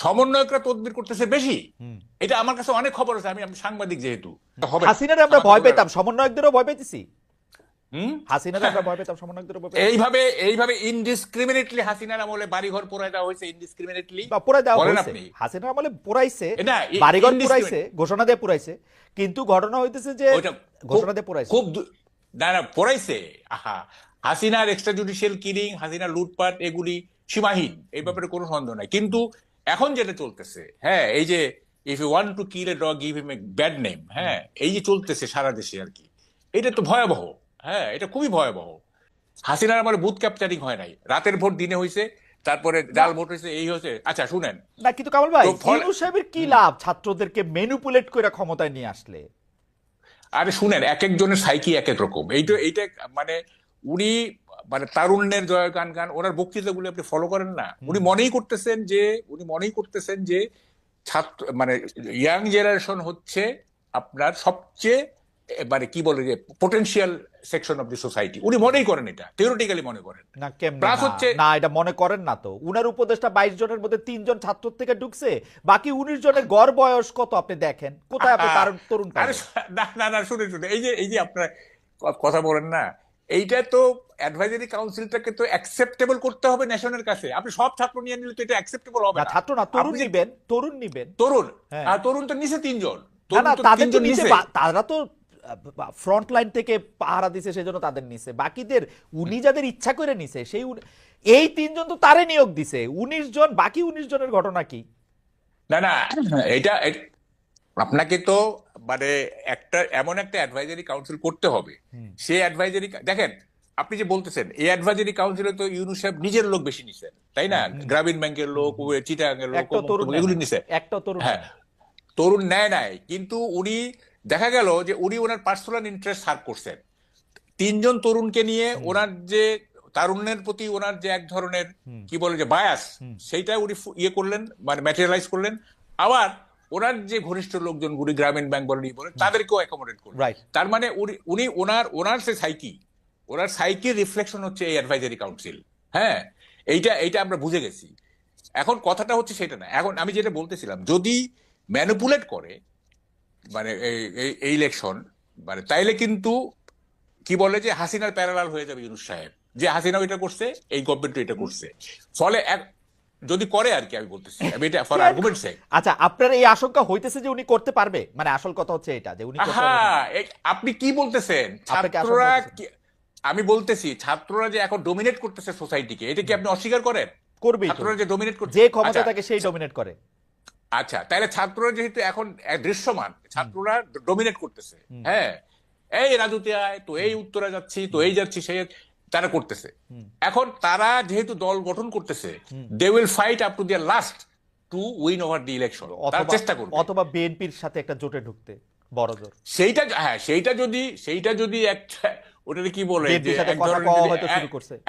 সমন্বয়করা তদবির করতেছে বেশি। এটা আমার কাছে অনেক খবর আছে, আমি সাংবাদিক যেহেতু। হাসিনার আমরা ভয় পেতাম, সমন্বয়কদেরও ভয় পেতেছি। হাসিনার আমরা ভয় পেতাম, সমন্বয়কদেরও ভয় পেতাম। এইভাবে ইনডিসক্রিমিনেটলি হাসিনার আমলে বাড়িঘর পোড়ায় দেওয়া হয়েছে, ইনডিসক্রিমিনেটলি বা পোড়ায় দেওয়া বলেন হয়েছে। আপনি। হাসিনার আমলে পোড়াইছে, না, বাড়িঘর পোড়াইছে, ঘোষণা দিয়ে পোড়াইছে, কিন্তু ঘটনা হইতেছে যে ঘোষণা দিয়ে পোড়াইছে খুব না পোড়াইছে। আহা, হাসিনার এক্সট্রা জুডিশিয়াল কিলিং, হাসিনার লুটপাট, এগুলি সীমাহীন, এই ব্যাপারে কোনো সন্দেহ নাই। কিন্তু এখন যেটা চলতেছে, হ্যাঁ, এই যে if you want to kill a dog give him a bad name, হ্যাঁ, এই যে চলতেছে সারা দেশে আর কি, এটা তো ভয়াবহ। হ্যাঁ, এটা খুবই ভয়াবহ। হাসিনার আমার বুথ ক্যাপচারিং হয় নাই, রাতের ভোট দিনে হয়েছে, তারপরে জাল ভোট হয়েছে, এই হয়েছে। আচ্ছা শুনেন না, কিন্তু কামাল ভাই, ইউনূস সাহেবের কি লাভ ছাত্রদেরকে ম্যানিপুলেট করে ক্ষমতায় নিয়ে আসলে? আরে শুনেন, এক একজনের সাইকি এক এক রকম। এইটা মানে উনি মানে তারুণ্যের জয়গান গান, ওনার বক্তৃতাগুলো আপনি ফলো করেন না, উনি মনেই করতেছেন যে ছাত্র মানে ইয়াং জেনারেশন হচ্ছে আপনার সবচেয়ে মানে কি বলে যে potential section of the society. উনি মনেই করেন, এটা থিওরিটিক্যালি মনে করেন না। কেমনে প্লাস হচ্ছে না, এটা মনে করেন না তো। উনার উপদেষ্টা 22 জনের মধ্যে 3 জন ছাত্র থেকে ঢুকছে, বাকি 19 জনের গড় বয়স কত আপনি দেখেন, কোথায় আপনি তরুণ আরে পাবেন? না শুনে এই যে আপনার কথা বলেন না, এইটা তো অ্যাডভাইজারি কাউন্সিলটাকে তো অ্যাকসেপ্টেবল করতে হবে ন্যাশনের কাছে। আপনি সব ছাত্র নিয়ে নিলে তো এটা অ্যাকসেপ্টেবল হবে না, না। ছাত্র না, তরুণ আপনি যে নিবেন, তরুণ নিবেন। তরুণ, হ্যাঁ, আর তরুণ তো নিচে তিনজন, না তরুণ না, তো তাদের তো তিনজন নিচে, নিচে। তারা তো ফ্রন্ট লাইন থেকে পাহারা দিছে, সেজন্য তাদের নিছে। বাকিদের উনি যাদের ইচ্ছা করে নিছে, সেই এই 3 জন তো তারে নিয়োগ দিছে। 19 জন, বাকি 19 জনের ঘটনা কি? না এটা আপনাকে তো মানে এমন একটা অ্যাডভাইজারি কাউন্সিল করতে হবে। সে অ্যাডভাইজারি দেখেন, আপনি যে বলতেছেন এই অ্যাডভাইজারি কাউন্সিলে তো ইউনূস সাহেব নিজের লোক বেশি নিছেন, তাই না? গ্রামীণ ব্যাংকের লোক, চিটাগাংয়ের লোক, একটা তরুণ এগুলি নিছে। একটা তরুণ হ্যাঁ, তরুণ নেয় নাই, কিন্তু উনি দেখা গেল যে উনি ওনার পার্সোনাল ইন্টারেস্ট সার্ভ করছেন। 3 জন তরুণকে নিয়ে ওনার যে তারুণ্যের প্রতি ওনার যে এক ধরনের কি বলে যে বায়াস, সেইটা উনি ইয়ে করলেন, মানে ম্যাটেরিয়ালাইজ করলেন। আবার ওনার যে ঘনিষ্ঠ লোকজন গুলি, গ্রামীণ ব্যাংক বলেন, বলেন, তাদেরকেও অ্যাকোমোডেট করলেন। তার মানে উনি ওনার সে ওনার সাইকির রিফ্লেকশন হচ্ছে এই অ্যাডভাইজারি কাউন্সিল। হ্যাঁ, এইটা আমরা বুঝে গেছি। এখন কথাটা হচ্ছে সেটা না, এখন আমি যেটা বলতেছিলাম, যদি ম্যানিপুলেট করে মানে এই ইলেকশন, মানে তাইলে কিন্তু কি বলে যে হাসিনার প্যারালাল হয়ে যাবে ইউনূস সাহেব, যে হাসিনা এটা করছে, এই গভর্নমেন্ট এটা করছে। ফলে যদি করে আর কি, আমি বলতেছি, আমি এটা ফর আর্গুমেন্ট সেক। আচ্ছা, আপনার এই আশঙ্কা হইতেছে যে উনি করতে পারবে? মানে আসল কথা হচ্ছে এটা যে উনি করতে পারবে। হ্যাঁ, আপনি কি বলতেছেন? ছাত্ররা, আমি বলতেছি ছাত্ররা যে এখন ডোমিনেট করতেছে সোসাইটিকে, এটা কি আপনি অস্বীকার করেন? করবেই, ছাত্ররা যে ডোমিনেট করছে, যে ক্ষমতা থাকে সেই ডমিনেট করে। আচ্ছা, তাহলে ছাত্ররা যেহেতু এখন দৃশ্যমান, ছাত্ররা ডোমিনেট করতেছে। হ্যাঁ, এই রাজুতে আয় তো, এই উত্তরা যাচ্ছি তো, এই যাচ্ছি, সেই তারা করতেছে। এখন তারা যেহেতু দল গঠন করতেছে, they will fight up to their last to win over the election. তারা চেষ্টা করবে, অথবা বিএনপির সাথে একটা জোটে ঢুকতে বড় জোর। সেইটা যদি একটা ওটাকে কি বলে যে এক ধরনের,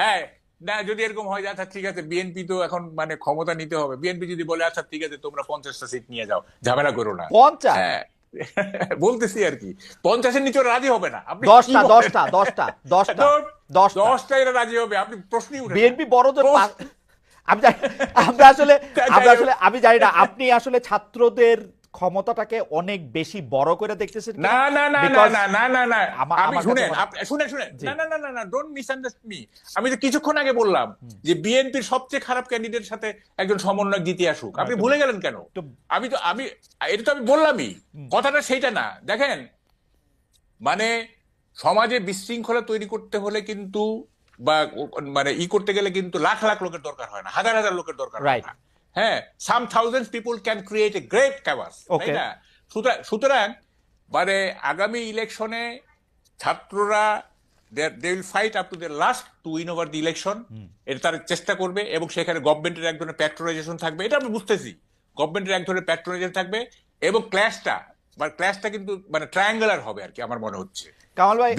হ্যাঁ না, যদি এরকম হয়, আচ্ছা ঠিক আছে, বিএনপি তো এখন মানে ক্ষমতা নিতে হবে, বিএনপি যদি বলে আচ্ছা ঠিক আছে তোমরা 50টা সিট নিয়ে যাও, ঝামেলা করো না, 50, হ্যাঁ বলতেছি আর কি, 50-এর নিচে রাজি হবে না। আপনি 10টা এরা রাজি হবে, আপনি প্রশ্নই উঠে বিএনপি বড় জোর। আমি জানি না, আপনি আসলে ছাত্রদের ক্ষমতাটাকে অনেক বেশি বড় করে দেখতেছেন। না আমি শুনেন না, ডোন্ট মিসআন্ডারস্ট্যান্ড মি। আমি তো কিছুক্ষণ আগে বললাম যে বিএনপির সবচেয়ে খারাপ ক্যান্ডিডেট সাথে একজন সমন্বয়ক জিতে আসুক, আপনি ভুলে গেলেন কেন? এটা তো আমি বললামই, কথাটা সেইটা না। দেখেন, মানে সমাজে বিশৃঙ্খলা তৈরি করতে হলে কিন্তু, বা মানে করতে গেলে কিন্তু লাখ লাখ লোকের দরকার হয় না, হাজার হাজার লোকের দরকার হয় না। হ্যাঁ, some thousands people can create a great canvas, তাই না? সুতরাং মানে আগামী ইলেকশনে ছাত্ররা they will fight up to the last to win over the election. এটা তারা চেষ্টা করবে, এবং সেখানে গভর্নমেন্টের এক ধরনের প্যাট্রোনাইজেশন থাকবে, এটা আমি বুঝতেছি। গভর্নমেন্টের এক ধরনের প্যাট্রোনাইজেশন থাকবে, এবং ক্ল্যাশটা কিন্তু মানে ট্রায়াঙ্গুলার হবে আর কি, আমার মনে হচ্ছে। কামাল ভাই,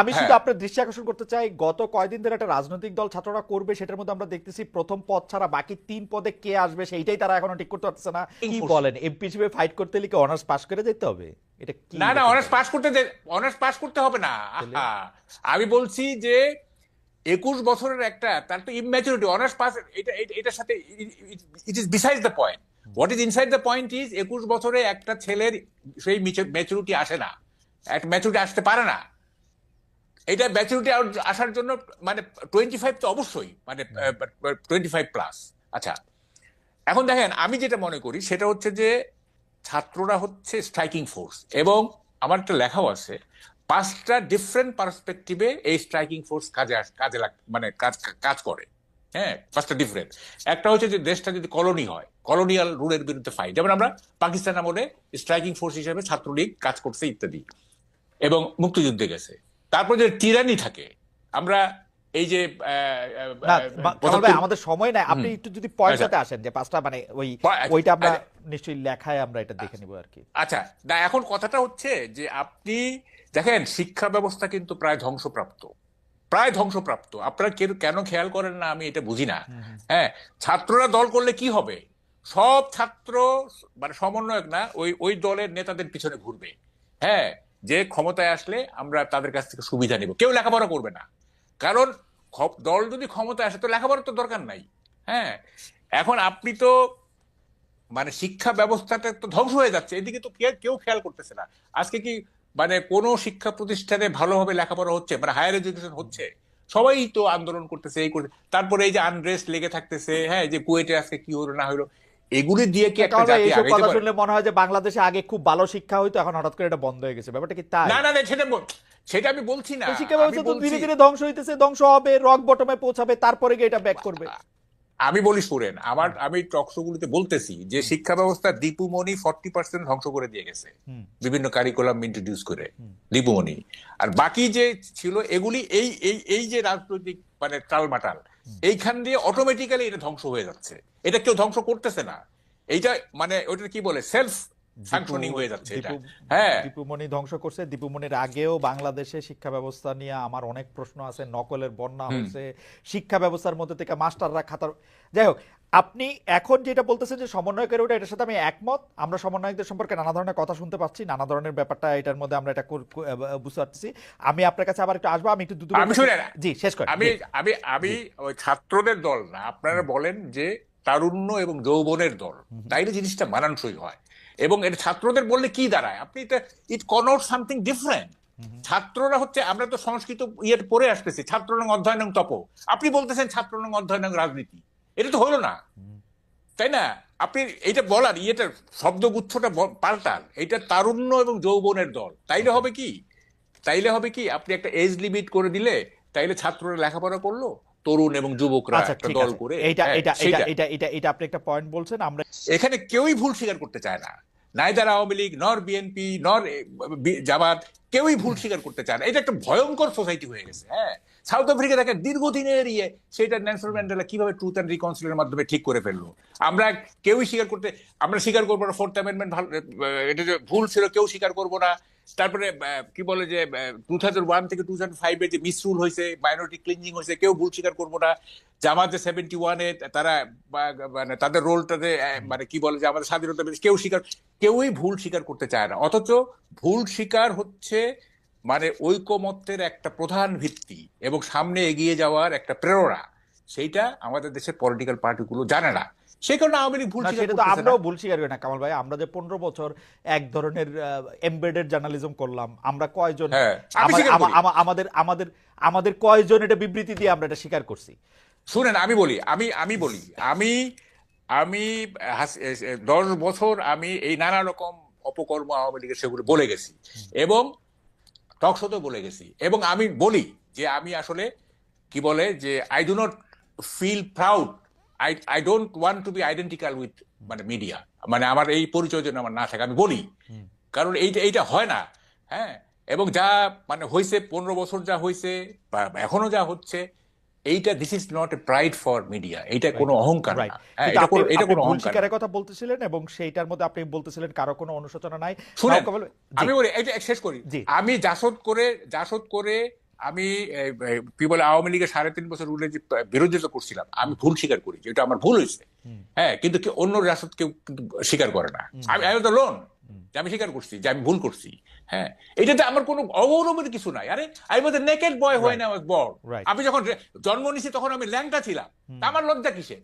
আমি শুধু আপনার দৃষ্টি আকর্ষণ করতে চাই, গত কয়েকদিন ধরে একটা রাজনৈতিক দল ছাত্ররা করবে, সেটার মধ্যে আমরা দেখতেছি প্রথম পদ ছাড়া বাকি 3 পদে কে আসবে সেইটাই তারা এখনো ঠিক করতে পারতেছে না। কি বলেন, এমপি হিসেবে ফাইট করতে হলে কি অনার্স পাস করে যেতে হবে? এটা কি? না অনার্স পাস করতে হবে না। আমি বলছি যে 21 বছরের একটা, তার তো ইম্যাচুরিটি, অনার্স পাস এটার সাথে it is besides the point. What is inside the point is 21 বছরে একটা ছেলের সেই ম্যাচুরিটি আসে না, একটা ম্যাচুরিটি আসতে পারে না। এটা ম্যাচুরিটি আসার জন্য মানে 25 তো অবশ্যই, মানে 25+। আচ্ছা, এখন দেখেন আমি যেটা মনে করি সেটা হচ্ছে যে ছাত্ররা হচ্ছে স্ট্রাইকিং ফোর্স, এবং আমার একটা লেখাও আছে 5টা ডিফারেন্ট পার্সপেক্টিভে এই স্ট্রাইকিং ফোর্স মানে কাজ করে। হ্যাঁ, 5টা ডিফারেন্ট। একটা হচ্ছে যে দেশটা যদি কলোনি হয়, কলোনিয়াল রুলের বিরুদ্ধে ফাইট, যেমন আমরা পাকিস্তান আমলে স্ট্রাইকিং ফোর্স হিসেবে ছাত্রলীগ কাজ করছে ইত্যাদি, এবং মুক্তিযুদ্ধে গেছে। তারপর যে টিরানি থাকে, আমরা এই যে কামাল ভাই আমাদের সময় নাই, আপনি একটু যদি পয়েন্টটাতে আসেন যে 5টা মানে ওইটা আমরা নিশ্চয়ই লেখায় আমরা এটা দেখে নিব আর কি। আচ্ছা, না এখন কথাটা হচ্ছে যে আপনি দেখেন শিক্ষা ব্যবস্থা কিন্তু প্রায় ধ্বংসপ্রাপ্ত, প্রায় ধ্বংসপ্রাপ্ত। আপনারা কেন খেয়াল করেন না আমি এটা বুঝি না। হ্যাঁ, ছাত্ররা দল করলে কি হবে? সব ছাত্র মানে সমন্বয়ক না, ওই দলের নেতাদের পিছনে ঘুরবে। হ্যাঁ, যে ক্ষমতায় আসলে আমরা তাদের কাছ থেকে সুবিধা নিব, কেউ লেখাপড়া করবে না। কারণ দল যদি ক্ষমতায় আসে তো লেখাপড়ার তো দরকার নাই। হ্যাঁ, এখন আপনি তো মানে শিক্ষা ব্যবস্থাটা তো ধ্বংস হয়ে যাচ্ছে, এদিকে তো কেউ খেয়াল করতেছে না। আজকে কি মানে কোন শিক্ষা প্রতিষ্ঠানে ভালোভাবে লেখাপড়া হচ্ছে, মানে হায়ার এডুকেশন হচ্ছে? সবাই তো আন্দোলন করতেছে, এই করছে। তারপরে এই যে আনরেস্ট লেগে থাকতেছে, হ্যাঁ, যে কুয়েটে আজকে কি হলো না হলো, এগুলি দিয়ে কি একটা জাতি এইসব আগাইতে কথা পারে? শুনলে মনে হয় যে বাংলাদেশে আগে খুব ভালো শিক্ষা হইতো, এখন হঠাৎ করে এটা বন্ধ হয়ে গেছে, ব্যাপারটা কি তাই? না না না, সেটা আমি বলছি না। শিক্ষা ব্যবস্থা তো ধীরে ধীরে ধ্বংস হইতেছে, ধ্বংস হবে, রক বটমে পৌঁছাবে, তারপরে গিয়ে এটা ব্যাক করবে। আমি বলি শুনেন, আমি টকশোগুলিতে বলতেছি যে শিক্ষা ব্যবস্থা দীপুমণি 40% ধ্বংস করে দিয়ে গেছে বিভিন্ন কারিকুলাম ইন্ট্রোডিউস করে, দীপুমণি। আর বাকি যে ছিল এগুলি এই এই এই যে রাজনৈতিক মানে টালমাটাল, এইখান দিয়ে অটোমেটিক্যালি এটা ধ্বংস হয়ে যাচ্ছে। এটা কেউ ধ্বংস করতেছে না, এইটা মানে ওটা কি বলে সেলফ ফাংশনিং হয়ে যাচ্ছে এটা। হ্যাঁ, দীপুমণি ধ্বংস করছে। দীপুমণির আগেও বাংলাদেশে শিক্ষা ব্যবস্থা নিয়ে আমার অনেক প্রশ্ন আছে, নকলের বন্যা হয়েছে, শিক্ষা ব্যবস্থার মধ্যে থেকে মাস্টাররা খাতার, যাই হোক। আপনি এখন যেটা বলতেছেন যে সমন্বয়কের ওটা, এটার সাথে আমি একমত। আমরা সমন্বয়কদের সম্পর্কে নানা ধরনের কথা শুনতে পাচ্ছি, নানা ধরনের ব্যাপারটা এটার মধ্যে আমরা এটা বুঝতে পারছি। আমি আপনার কাছে আবার একটু আসবো, আমি একটু জি শেষ করি। আমি ওই ছাত্রদের দল না, আপনারা বলেন যে তারুণ্য এবং যৌবনের দল, তাইলে জিনিসটা মানানসই হয়। এবং এটা ছাত্রদের বললে কি দাঁড়ায়, আপনি ইট কনোট সামথিং ডিফারেন্ট। ছাত্ররা হচ্ছে, আমরা তো সংস্কৃত ইয়ের পড়ে আসতেছি, ছাত্রনং অধ্যয়নং তপ। আপনি বলতেছেন ছাত্রনং অধ্যয়নং রাজনীতি, এটা তো হলো না, তাই না? আপনি এইটা বলার ইয়েটা শব্দগুচ্ছটা পাল্টান, এটা তারুণ্য এবং যৌবনের দল। তাইলে হবে কি আপনি একটা এজ লিমিট করে দিলে, তাইলে ছাত্ররা লেখাপড়া করলো, তরুণ এবং যুবকরা একটা দল করে। এটা আপনি একটা পয়েন্ট বলছেন, আমরা এখানে কেউই ভুল স্বীকার করতে চায় না, নাইদার আওয়ামী লীগ নর বিএনপি নর জামাত, কেউই ভুল স্বীকার করতে চায় না। এটা একটা ভয়ঙ্কর সোসাইটি হয়ে গেছে। হ্যাঁ, সাউথ আফ্রিকা দেখেন দীর্ঘদিনের সেটা নেলসন ম্যান্ডেলা কিভাবে ট্রুথ অ্যান্ড রিকনসিলিয়েশনের মাধ্যমে ঠিক করে ফেললো। আমরা কেউই আমরা স্বীকার করবো না 4th অ্যামেন্ডমেন্ট এটা যে ভুল ছিল, কেউ স্বীকার করবো না। তারপরে কি বলে যে 2001 থেকে 2005 যে মিসরুল হয়েছে, মাইনরিটি ক্লিনজিং হয়েছে, কেউ ভুল স্বীকার করবো না। জামাত যে 71-এ তারা মানে তাদের রোলটাতে মানে কি বলে যে আমাদের স্বাধীনতা, কেউই ভুল স্বীকার করতে চায় না। অথচ ভুল স্বীকার হচ্ছে মানে ঐকমত্যের একটা প্রধান ভিত্তি এবং সামনে এগিয়ে যাওয়ার একটা প্রেরণা। সেইটা আমাদের দেশের পলিটিক্যাল পার্টিগুলো জানে না, সেই কারণে আওয়ামী লীগ ভুল স্বীকার করতেছে না। আমরাও ভুল স্বীকার করি না কামাল ভাই। আমরা যে 15 বছর এক ধরনের এমবেডেড জার্নালিজম করলাম, আমরা কয়জন আমাদের কয়জন এটা বিবৃতি দিয়ে আমরা এটা স্বীকার করছি? শুনেন, আমি বলি 10 বছর আমি এই নানা রকম অপকর্ম আওয়ামী লীগের সেগুলো বলে গেছি, এবং টকশোতেও বলে গেছি। এবং আমি বলি যে আমি আসলে কি বলে যে I do not feel proud, I don't want to be identical with মানে মিডিয়া, মানে আমার এই পরিচয় যেন আমার না থাকে, আমি বলি। কারণ এইটা হয় না। হ্যাঁ, এবং যা মানে হয়েছে 15 বছর যা হয়েছে বা এখনো যা হচ্ছে, এইটা this is not a pride for media, এইটা কোনো অহংকার না। এটা কোনো ভুল স্বীকারের কথা বলতেছিলেন, এবং সেইটার মধ্যে আপনি বলতেছিলেন কারো কোনো অনুশোচনা নাই। শুনেন, আমি বলি এটা শেষ করি। আমি জাসদ করে আমি কি বলে আওয়ামী লীগের 3.5 বছর রুলের যে বিরোধিতা করছিলাম, আমি ভুল স্বীকার করি যে এটা আমার ভুল হয়েছে। হ্যাঁ, কিন্তু অন্য জাসদ কেউ স্বীকার করে না। আমি লোন যে আমি স্বীকার করছি যে আমি ভুল করছি। হ্যাঁ, এটাতে আমার কোনো অগৌরবের কিছু নাই। আরে আই ওয়াজ এ নেকেড বয়, হয় না বড়। আমি যখন জন্ম নিছি তখন আমি ল্যাংটা ছিলাম, আমার লজ্জা কিসে?